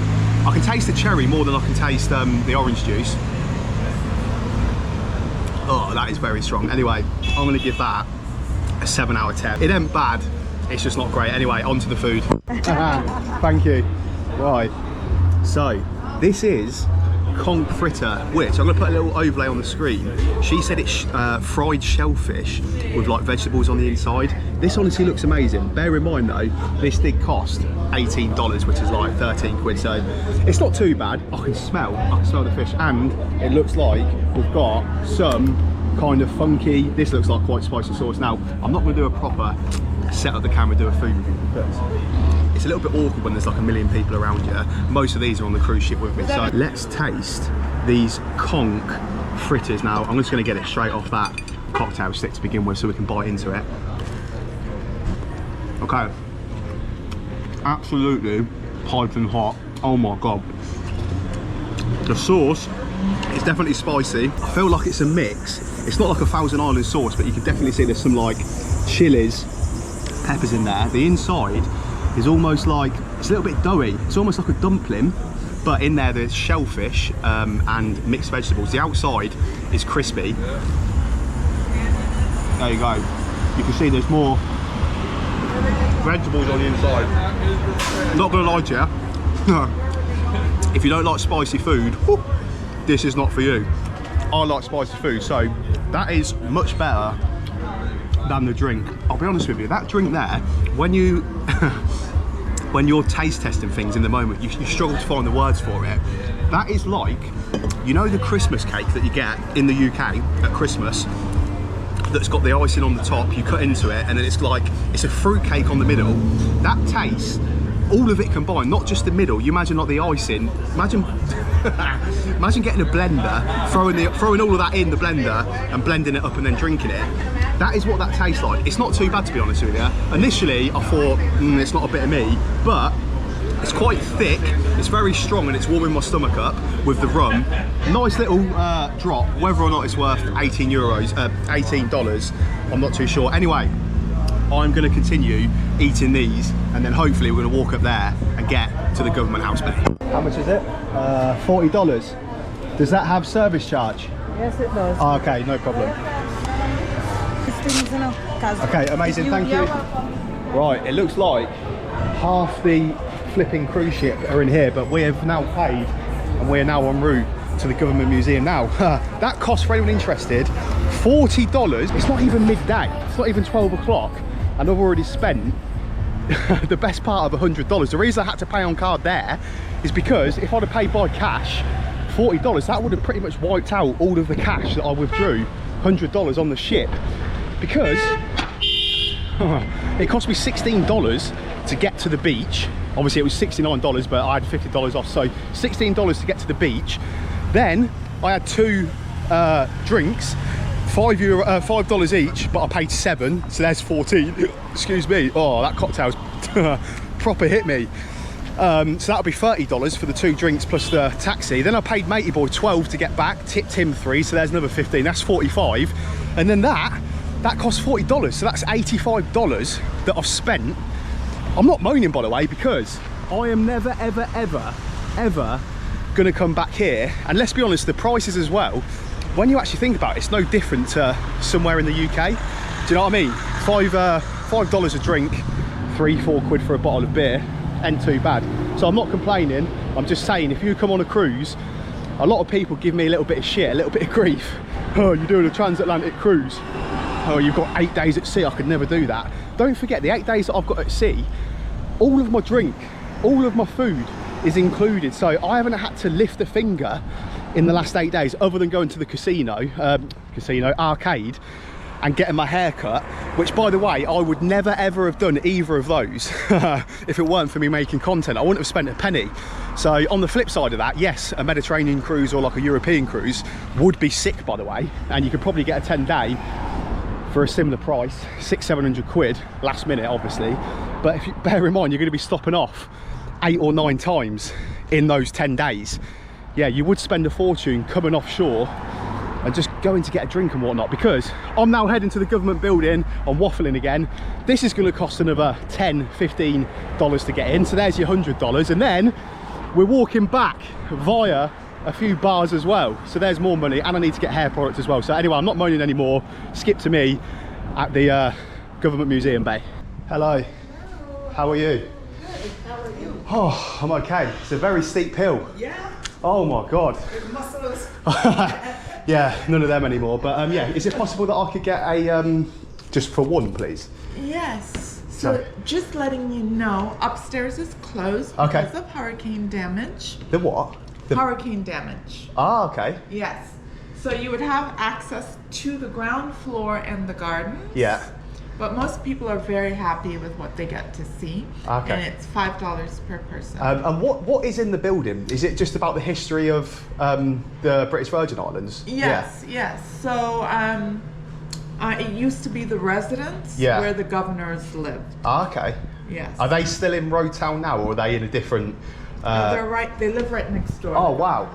S1: I can taste the cherry more than I can taste the orange juice. Oh, that is very strong. Anyway, I'm gonna give that a 7 out of 10. It ain't bad, it's just not great. Anyway, on to the food. Thank you. Right, so this is Conch Fritter, which I'm going to put a little overlay on the screen. She said it's fried shellfish with like vegetables on the inside. This honestly looks amazing. Bear in mind though, this did cost $18, which is like 13 quid, so it's not too bad. I can smell the fish, and it looks like we've got some kind of funky, this looks like quite spicy sauce. Now, I'm not going to do a proper set up the camera, do a food review, because it's a little bit awkward when there's like a million people around you. Most of these are on the cruise ship with me. So let's taste these Conch Fritters. Now, I'm just going to get it straight off that cocktail stick to begin with so we can bite into it. Okay. Absolutely piping hot. Oh my God. The sauce is definitely spicy. I feel like it's a mix. It's not like a Thousand Island sauce, but you can definitely see there's some like chilies, peppers in there. The inside is almost like, it's a little bit doughy. It's almost like a dumpling, but in there there's shellfish and mixed vegetables. The outside is crispy. There you go. You can see there's more vegetables on the inside. Not gonna lie to you, if you don't like spicy food, whoo, this is not for you. I like spicy food, so that is much better than the drink. I'll be honest with you, that drink there, when you when you're taste testing things in the moment, you struggle to find the words for it. That is like, you know the Christmas cake that you get in the UK at Christmas, that's got the icing on the top, you cut into it, and then it's like, it's a fruit cake on the middle. That taste, all of it combined, not just the middle. You imagine like the icing, imagine imagine getting a blender, throwing all of that in the blender and blending it up and then drinking it. That is what that tastes like. It's not too bad, to be honest with you. Initially I thought, it's not a bit of me, but it's quite thick, it's very strong, and it's warming my stomach up with the rum. Nice little drop. Whether or not it's worth $18, I'm not too sure. Anyway, I'm going to continue eating these, and then hopefully we're going to walk up there and get to the government house bay. How much is it? $40. Does that have service charge?
S5: Yes, it does.
S1: Oh, okay, no problem. Okay, amazing, thank you. Right, it looks like half the flipping cruise ship are in here, but we have now paid and we're now en route to the government museum. Now, that cost, for anyone interested, $40. It's not even midday, it's not even 12 o'clock, and I've already spent the best part of $100. The reason I had to pay on card there is because if I'd have paid by cash, $40, that would have pretty much wiped out all of the cash that I withdrew, $100 on the ship, because it cost me $16 to get to the beach. Obviously it was $69, but I had $50 off, so $16 to get to the beach. Then I had 2 drinks, $5 each, but I paid 7, so there's 14. Excuse me. Oh, that cocktail's proper hit me. So that'll be $30 for the 2 drinks plus the taxi. Then I paid matey boy 12 to get back, tipped him 3, so there's another 15. That's 45. And then that costs $40. So that's $85 that I've spent. I'm not moaning, by the way, because I am never, ever, ever, ever gonna come back here. And let's be honest, the prices as well, when you actually think about it, it's no different to somewhere in the UK. Do you know what I mean? $5 a drink, 3-4 quid for a bottle of beer, ain't too bad. So I'm not complaining. I'm just saying, if you come on a cruise, a lot of people give me a little bit of shit, a little bit of grief. Oh, you're doing a transatlantic cruise. Oh, you've got 8 days at sea. I could never do that. Don't forget, the 8 days that I've got at sea, all of my drink, all of my food is included. So I haven't had to lift a finger in the last 8 days, other than going to the arcade, and getting my hair cut, which, by the way, I would never ever have done either of those if it weren't for me making content. I wouldn't have spent a penny. So on the flip side of that, yes, a Mediterranean cruise or like a European cruise would be sick, by the way, and you could probably get a 10-day for a similar price, 600-700 quid, last minute obviously. But if you bear in mind, you're going to be stopping off 8 or 9 times in those 10 days. Yeah, you would spend a fortune coming offshore and just going to get a drink and whatnot, because I'm now heading to the government building. I'm waffling again. This is going to cost another $10-15 to get in, so there's your $100, and then we're walking back via a few bars as well, so there's more money, and I need to get hair products as well. So anyway, I'm not moaning anymore. Skip to me at the government museum bay. Hello. How are you?
S10: Good. How are you?
S1: Oh, I'm okay. It's a very steep hill.
S10: Yeah.
S1: Oh my god.
S10: With muscles.
S1: Yeah, none of them anymore. But yeah, is it possible that I could get a just for one, please?
S10: Yes. So just letting you know, upstairs is closed because of hurricane damage.
S1: The what? The
S10: hurricane damage.
S1: Ah, okay.
S10: Yes. So you would have access to the ground floor and the gardens.
S1: Yeah.
S10: But most people are very happy with what they get to see.
S1: Okay.
S10: And it's $5 per person.
S1: And what is in the building? Is it just about the history of the British Virgin Islands?
S10: Yes, yes. So it used to be the residence where the governors lived.
S1: Ah, okay.
S10: Yes.
S1: Are they still in Roade Town now, or are they in a different...
S10: No, they live right next door.
S1: Oh, wow.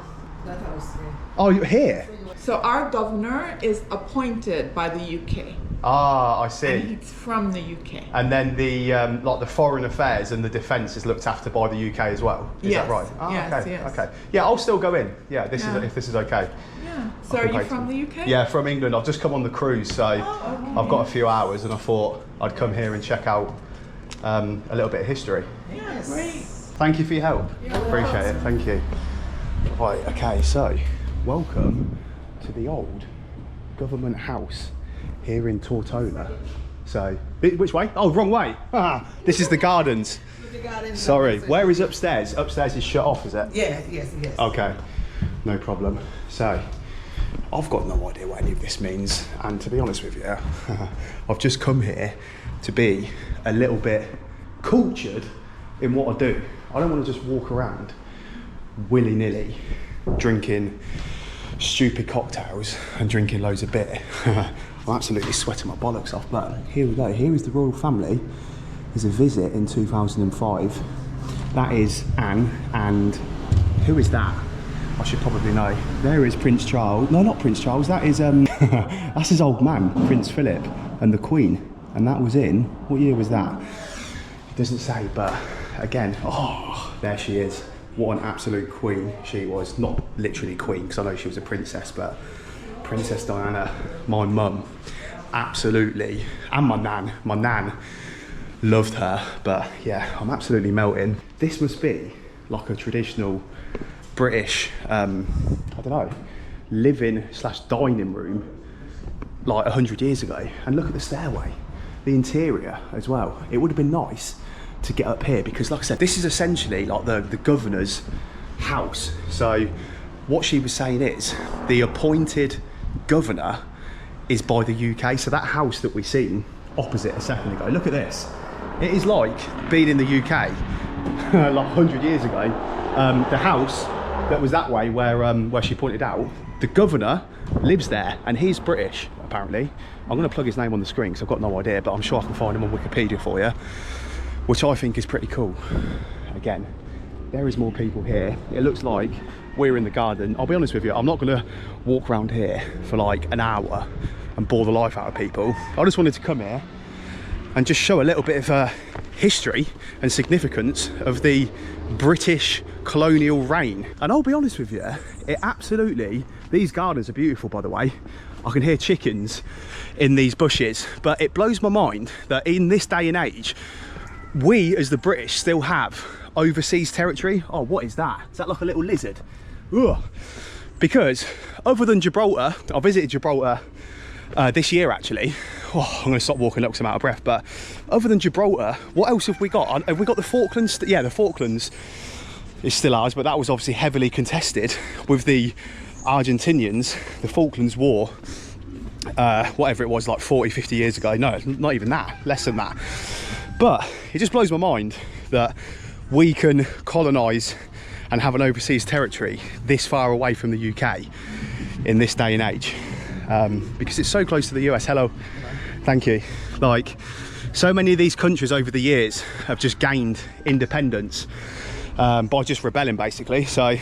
S10: That house.
S1: Oh, you're here?
S10: So our governor is appointed by the UK.
S1: Ah, I see.
S10: And he's from the UK.
S1: And then the like the foreign affairs and the defence is looked after by the UK as well. Is that right? Oh,
S10: yes,
S1: okay.
S10: yes.
S1: Okay. Yeah, I'll still go in. Yeah, this is if this is okay.
S10: Yeah. So are you from the UK?
S1: Yeah, from England. I've just come on the cruise, so I've got a few hours, and I thought I'd come here and check out a little bit of history.
S10: Yes. Great.
S1: Thank you for your help. Appreciate it. Thank you. Right. Okay. So, welcome to the old government house here in Tortola. So, which way? Oh, wrong way. This is the gardens. Sorry, where is upstairs? Upstairs is shut off, is it?
S10: Yeah, yes.
S1: Okay, no problem. So, I've got no idea what any of this means, and to be honest with you, I've just come here to be a little bit cultured in what I do. I don't want to just walk around willy-nilly drinking stupid cocktails and drinking loads of beer. I'm absolutely sweating my bollocks off, but here we go. Here is the royal family. There's a visit in 2005. That is Anne, and who is that? I should probably know. There is Prince Charles. No, not Prince Charles. That is that's his old man, Prince Philip, and the Queen. And that was in, what year was that? It doesn't say, but again, oh, there she is. What an absolute queen she was. Not literally queen, because I know she was a princess, but Princess Diana, my mum, absolutely, and my nan loved her. But yeah, I'm absolutely melting. This must be like a traditional British, I don't know, living/dining room like 100 years ago. And look at the stairway, the interior as well. It would have been nice to get up here, because like I said, this is essentially like the governor's house. So what she was saying is the appointed governor is by the UK. So that house that we seen opposite a second ago, look at this. It is like being in the UK like 100 years ago. The house that was that way where she pointed out the governor lives there, and he's British, apparently. I'm going to plug his name on the screen because I've got no idea, but I'm sure I can find him on Wikipedia for you, which I think is pretty cool. Again, there is more people here. It looks like we're in the garden. I'll be honest with you, I'm not going to walk around here for like an hour and bore the life out of people. I just wanted to come here and just show a little bit of history and significance of the British colonial reign. And I'll be honest with you, it absolutely, these gardens are beautiful, by the way. I can hear chickens in these bushes, but it blows my mind that in this day and age, we as the British still have overseas territory. Oh, what is that? Is that like a little lizard? Ugh. Because other than Gibraltar, I visited Gibraltar this year actually. Oh, I'm going to stop walking up because I'm out of breath. But other than Gibraltar, what else have we got? Have we got the Falklands? Yeah, the Falklands is still ours, but that was obviously heavily contested with the Argentinians. The Falklands War, whatever it was, like 40, 50 years ago. No, not even that, less than that. But it just blows my mind that we can colonise and have an overseas territory this far away from the UK in this day and age. Because it's so close to the US. Hello. Thank you. Like, so many of these countries over the years have just gained independence by just rebelling, basically. So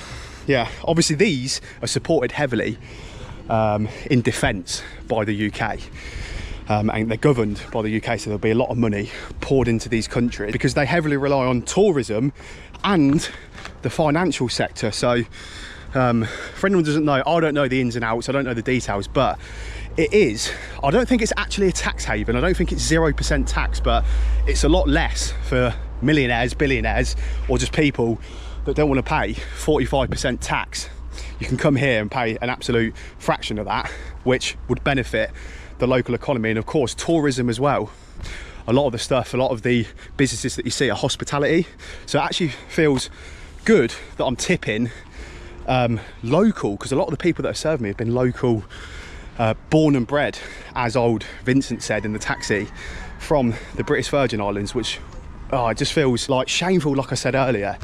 S1: yeah, obviously these are supported heavily in defence by the UK. And they're governed by the UK, so there'll be a lot of money poured into these countries because they heavily rely on tourism and the financial sector. So for anyone who doesn't know, I don't know the ins and outs, I don't know the details, but it is, I don't think it's actually a tax haven, I don't think it's 0% tax, but it's a lot less for millionaires, billionaires, or just people that don't want to pay 45% tax. You can come here and pay an absolute fraction of that, which would benefit the local economy, and of course tourism as well. A lot of the stuff, a lot of the businesses that you see are hospitality, so it actually feels good that I'm tipping local, because a lot of the people that have served me have been local, born and bred, as old Vincent said in the taxi, from the British Virgin Islands, which it just feels like shameful, like I said earlier,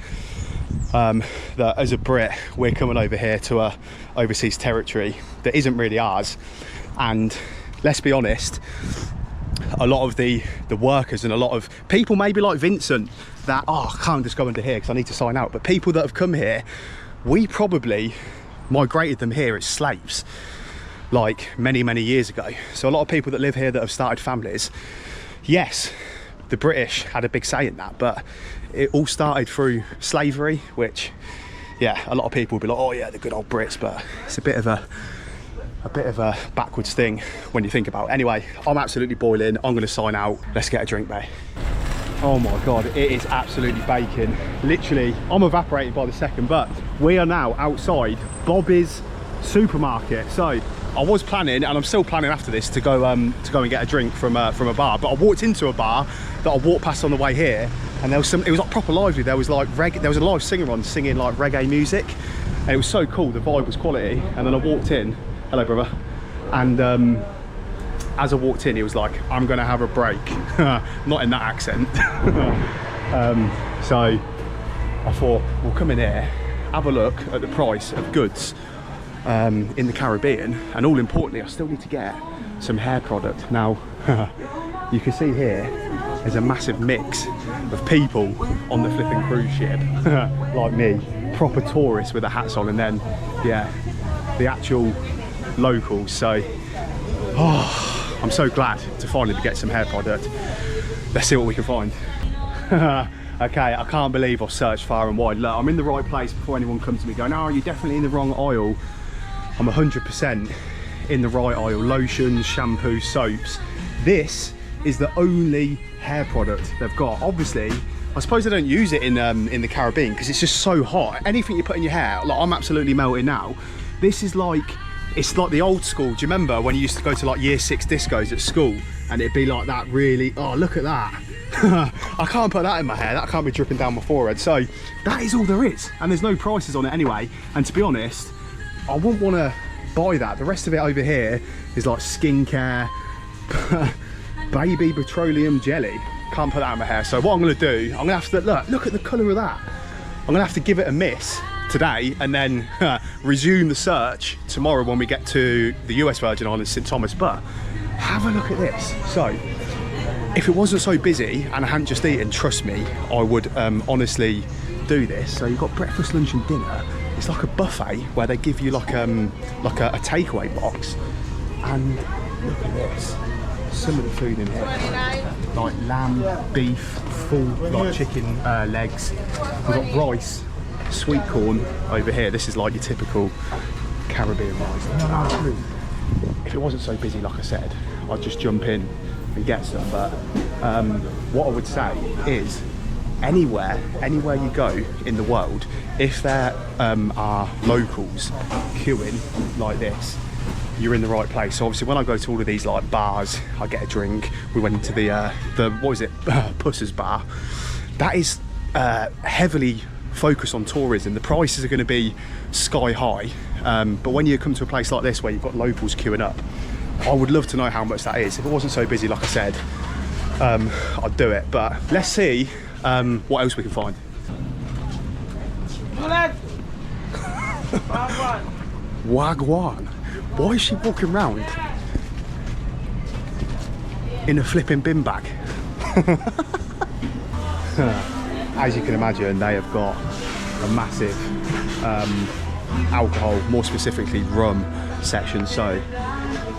S1: that as a Brit we're coming over here to a overseas territory that isn't really ours. And let's be honest, a lot of the workers and a lot of people, maybe like Vincent, that I can't just go into here because I need to sign out, but people that have come here, we probably migrated them here as slaves like many years ago. So a lot of people that live here that have started families, yes, the British had a big say in that, but it all started through slavery, which, yeah, a lot of people would be like, oh yeah, the good old Brits, but it's a bit of a backwards thing when you think about it. Anyway, I'm absolutely boiling. I'm going to sign out. Let's get a drink, mate. Oh my God, it is absolutely baking. Literally, I'm evaporated by the second, but we are now outside Bobby's supermarket. So I was planning, and I'm still planning after this, to go and get a drink from a bar. But I walked into a bar that I walked past on the way here, and there was it was like proper lively. There was like there was a live singer on singing like reggae music, and it was so cool. The vibe was quality. And then I walked in. Hello, brother. And as I walked in, he was like, I'm gonna have a break. Not in that accent. So I thought, we'll come in here, have a look at the price of goods in the Caribbean, and all importantly, I still need to get some hair product. Now, you can see here, there's a massive mix of people on the flipping cruise ship, like me, proper tourists with their hats on, and then, yeah, the actual locals. So, I'm so glad to finally get some hair product. Let's see what we can find. Okay, I can't believe I've searched far and wide. Look, I'm in the right place before anyone comes to me going, oh, you're definitely in the wrong aisle. I'm 100% in the right aisle. Lotions, shampoo, soaps. This is the only hair product they've got. Obviously, I suppose they don't use it in the Caribbean because it's just so hot. Anything you put in your hair, like I'm absolutely melting now. This is like, it's like the old school. Do you remember when you used to go to like year 6 discos at school and it'd be like that really, oh, look at that. I can't put that in my hair. That can't be dripping down my forehead. So that is all there is. And there's no prices on it anyway. And to be honest, I wouldn't want to buy that. The rest of it over here is like skincare, baby petroleum jelly. Can't put that in my hair. So what I'm going to do, I'm going to have to, look at the colour of that. I'm going to have to give it a miss today and then resume the search tomorrow when we get to the US Virgin Islands, St Thomas. But have a look at this. So if it wasn't so busy and I hadn't just eaten, trust me, I would honestly do this. So you've got breakfast, lunch and dinner. It's like a buffet where they give you like a takeaway box. And look at this. Some of the food in here, like lamb, beef, full like chicken legs. We've got rice, sweet corn over here. This is like your typical Caribbean rice. If it wasn't so busy, like I said, I'd just jump in and get some. But what I would say is, anywhere you go in the world, if there are locals queuing like this, you're in the right place. So obviously when I go to all of these like bars, I get a drink. We went into the what was it, Pussers bar. That is heavily focused on tourism. The prices are going to be sky high, but when you come to a place like this where you've got locals queuing up, I would love to know how much that is. If it wasn't so busy, like I said, I'd do it. But let's see what else we can find. Wagwan. Why is she walking around in a flipping bin bag? As you can imagine, they have got a massive alcohol, more specifically rum section. So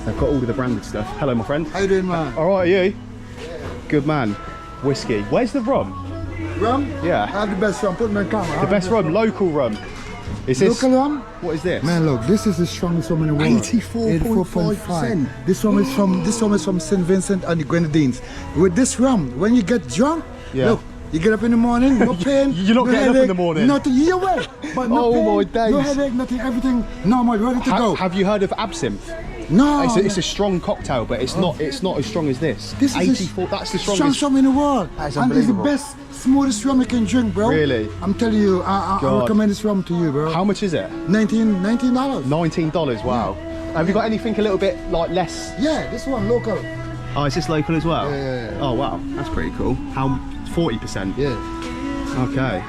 S1: they've got all of the branded stuff. Hello, my friend.
S3: How you doing, man?
S1: All right, are you? Good man. Whiskey. Where's the rum?
S3: Rum?
S1: Yeah.
S3: I have the best rum. Put me in camera.
S1: The best rum, local rum. Is this
S3: local rum?
S1: What is this?
S3: Man, look, this is the strongest rum in the world.
S1: 84.5%.
S3: This rum is from St. Vincent and the Grenadines. With this rum, when you get drunk, look, you get up in the morning, no pain.
S1: You're not
S3: no
S1: getting
S3: headache,
S1: up in the morning.
S3: Nothing. You're awake, but no pain,
S1: my days.
S3: no headache, nothing. Everything normal, ready to go.
S1: Have you heard of absinthe?
S3: No.
S1: It's a strong cocktail, but it's not as strong as this.
S3: This is
S1: 84. That's the strongest
S3: rum in the world.
S1: That is
S3: and it's the
S1: unbelievable.
S3: best, smoothest rum you can drink, bro.
S1: Really?
S3: I'm telling you, I recommend this rum to you, bro.
S1: How much is it?
S3: $19.
S1: $19. Wow. Have you got anything a little bit like less?
S3: Yeah, this one local.
S1: Oh, is this local as well?
S3: Yeah.
S1: Oh wow, that's pretty cool. How 40%?
S3: Yeah.
S1: Okay.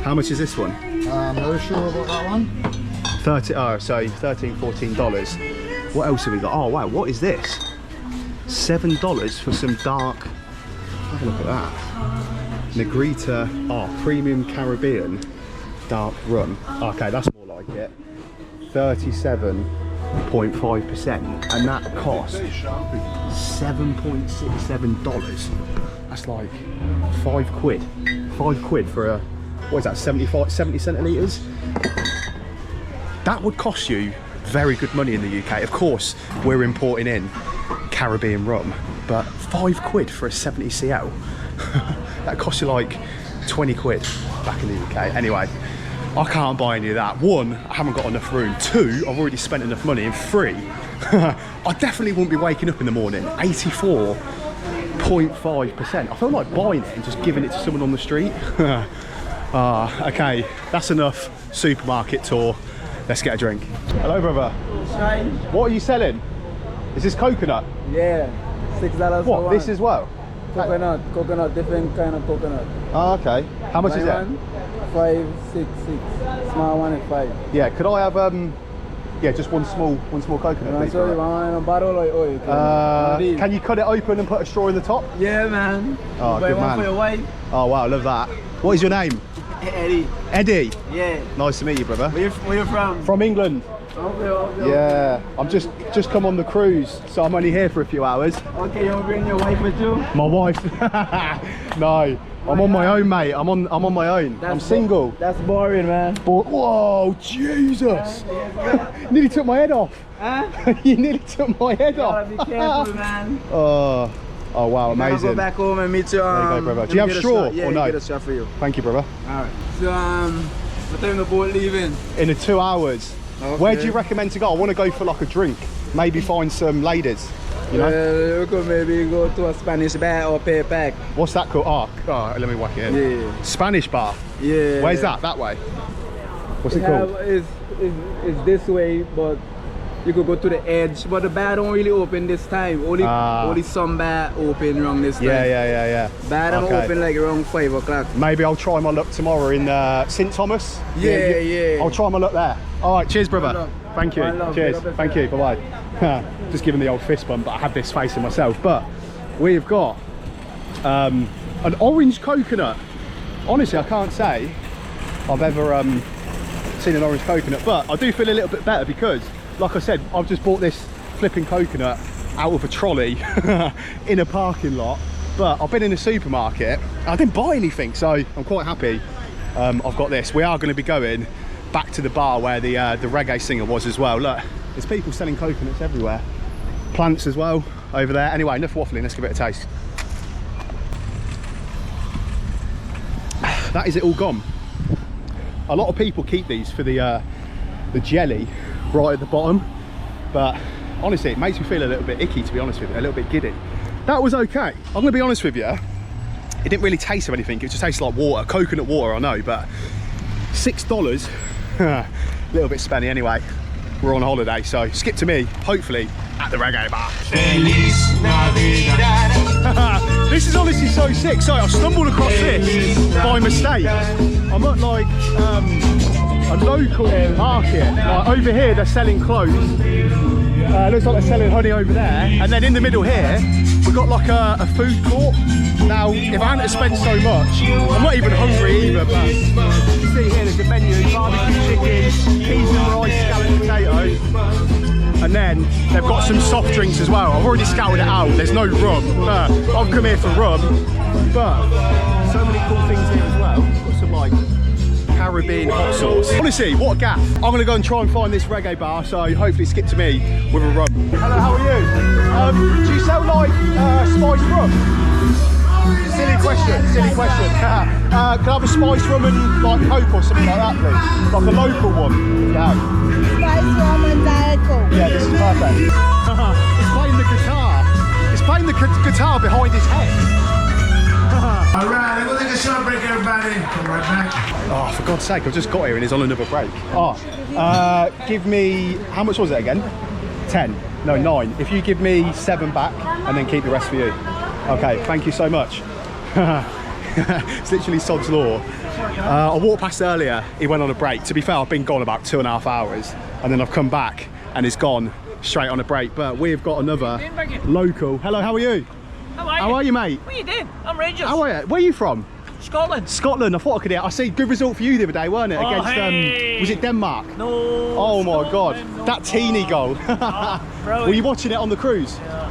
S1: How much is this one?
S3: I'm not sure about that one.
S1: 30. Oh, so $13, $14. What else have we got? Oh wow, what is this? $7 for some dark. Have a look at that. Negrita, premium Caribbean dark rum. Okay, that's more like it. 37.5%, and that cost $7.67. That's like £5. £5 for a, what is that, 70 centilitres? That would cost you very good money in the UK. Of course, we're importing in Caribbean rum, but £5 for a 70 CL. That costs you like 20 quid back in the UK. Anyway, I can't buy any of that. One, I haven't got enough room. Two, I've already spent enough money. And three, I definitely wouldn't be waking up in the morning. 84.5%. I feel like buying it and just giving it to someone on the street. Okay, that's enough supermarket tour. Let's get a drink. Hello, brother.
S2: Hi.
S1: What are you selling? Is this coconut?
S2: Yeah, $6
S1: What, this as well?
S2: Coconut, different kind of coconut.
S1: Oh, okay. How much is that?
S2: 5, 6, 6. Small one at 5.
S1: Yeah, could I have just one small coconut, please?
S2: Sorry, one a bottle or oil.
S1: Can you cut it open and put a straw in the top?
S2: Yeah, man.
S1: Oh,
S2: buy
S1: good
S2: one
S1: man.
S2: for your wife.
S1: Oh wow, I love that. What is your name?
S2: Eddie.
S1: Eddie.
S2: Yeah.
S1: Nice to meet you, brother.
S2: Where you from?
S1: From England.
S2: Okay.
S1: Yeah, I'm just come on the cruise, so I'm only here for a few hours.
S2: Okay, you bring your wife with you?
S1: My wife? No, I'm on my own, mate. I'm on my own. I'm single.
S2: That's boring, man.
S1: Whoa, Jesus! Nearly took my head off.
S2: Huh?
S1: You nearly took my head off.
S2: Be careful, man.
S1: Oh wow, amazing.
S2: I'll go back home and meet you.
S1: There you go, brother. Do you have straw
S2: Yeah,
S1: or no?
S2: get a straw for you.
S1: Thank you, brother.
S2: All right. So what time the boat leaving?
S1: In 2 hours.
S2: Okay.
S1: Where do you recommend to go? I want to go for like a drink. Maybe find some ladies. You know?
S2: We could maybe go to a Spanish bar or pay pack.
S1: What's that called? Oh, let me whack it in.
S2: Yeah.
S1: Spanish bar.
S2: Yeah.
S1: Where's that? That way. What's it called?
S2: It's this way, but you could go to the edge, but the bar don't really open this time. Only some bar open around this time.
S1: Yeah.
S2: Bar don't open like around 5 o'clock.
S1: Maybe I'll try my luck tomorrow in St Thomas.
S2: Yeah.
S1: I'll try my luck there. All right, cheers, brother.
S2: Love.
S1: Thank you.
S2: Love.
S1: Cheers. Thank you. Bye bye. Just giving the old fist bump, but I had this facing myself. But we've got an orange coconut. Honestly, I can't say I've ever seen an orange coconut, but I do feel a little bit better because, like I said, I've just bought this flipping coconut out of a trolley in a parking lot. But I've been in a supermarket, I didn't buy anything, so I'm quite happy I've got this. We are going to be going back to the bar where the reggae singer was as well. Look, there's people selling coconuts everywhere, plants as well over there. Anyway, enough waffling, let's give it a taste. That is it all gone. A lot of people keep these for the jelly right at the bottom, but honestly it makes me feel a little bit icky, to be honest with you, a little bit giddy. That was okay. I'm gonna be honest with you, it didn't really taste of anything, it just tastes like water, coconut water, I know, but $6, a little bit spenny anyway. We're on holiday, so skip to me, hopefully, at the reggae bar. This is honestly so sick. So I stumbled across this by mistake. I'm at like a local market. Like over here, they're selling clothes. Looks like they're selling honey over there. And then in the middle here, we've got like a food court. Now, if I hadn't spent so much, I'm not even hungry either, but you can see here there's a menu, barbecue chicken, peas and rice, scalloped potatoes. And then they've got some soft drinks as well. I've already scouted it out, there's no rum. I've come here for rum, but so many cool things here as well. Got some like Caribbean hot sauce. Honestly, what a gaff. I'm gonna go and try and find this reggae bar, so hopefully skip to me with a rum. Hello, how are you? Do you sell like spiced rum? Silly question. Can I have a spiced rum and like Coke or something like that, please? Like a local one, yeah.
S11: Spice rum and Diet Coke.
S1: Yeah, this is perfect. He's playing the guitar. He's playing the guitar behind his head.
S9: Alright, I'm gonna take a short break, everybody. Come right back.
S1: Oh, for God's sake, I've just got here and he's on another break. Oh, give me, how much was it again? 10? No, 9. If you give me 7 back and then keep the rest for you. Okay, thank you so much. It's literally sod's law. I walked past earlier, he went on a break. To be fair, I've been gone about 2.5 hours and then I've come back and he's gone straight on a break. But we've got another local. Hello, how are you? How are you, mate?
S12: What are you doing? I'm Rangers.
S1: How are you? Where are you from?
S12: Scotland.
S1: Scotland, I thought I could hear. I see good result for you the other day, weren't it?
S12: Oh,
S1: Against,
S12: hey.
S1: Was it Denmark?
S12: No.
S1: Oh my God,
S12: No.
S1: that teeny goal. Were you watching it on the cruise?
S12: Yeah.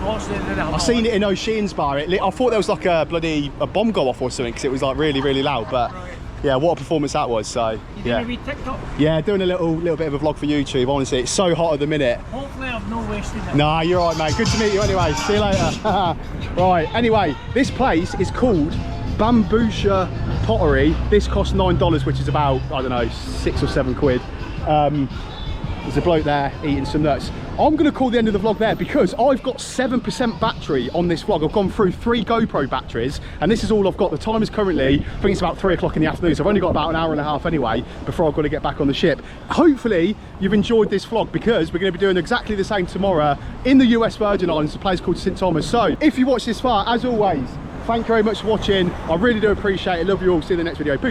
S1: I seen it in O'Shea's bar. I thought there was like a bomb go off or something because it was like really loud. But yeah, what a performance that was. So
S12: you
S1: yeah.
S12: doing a wee TikTok?
S1: Yeah, doing a little bit of a vlog for YouTube. Honestly, it's so hot at the minute.
S12: Hopefully I've not wasted it.
S1: Nah, you're right, mate. Good to meet you anyway. See you later. Right, anyway, this place is called Bambusha Pottery. This costs $9, which is about, I don't know, 6 or 7 quid. There's a bloke there eating some nuts. I'm going to call the end of the vlog there because I've got 7% battery on this vlog. I've gone through 3 GoPro batteries and this is all I've got. The time is currently, I think it's about 3 o'clock in the afternoon, so I've only got about an hour and a half anyway before I've got to get back on the ship. Hopefully you've enjoyed this vlog because we're going to be doing exactly the same tomorrow in the US Virgin Islands, a place called St Thomas. So if you watched this far, as always, thank you very much for watching. I really do appreciate it. Love you all. See you in the next video. Peace.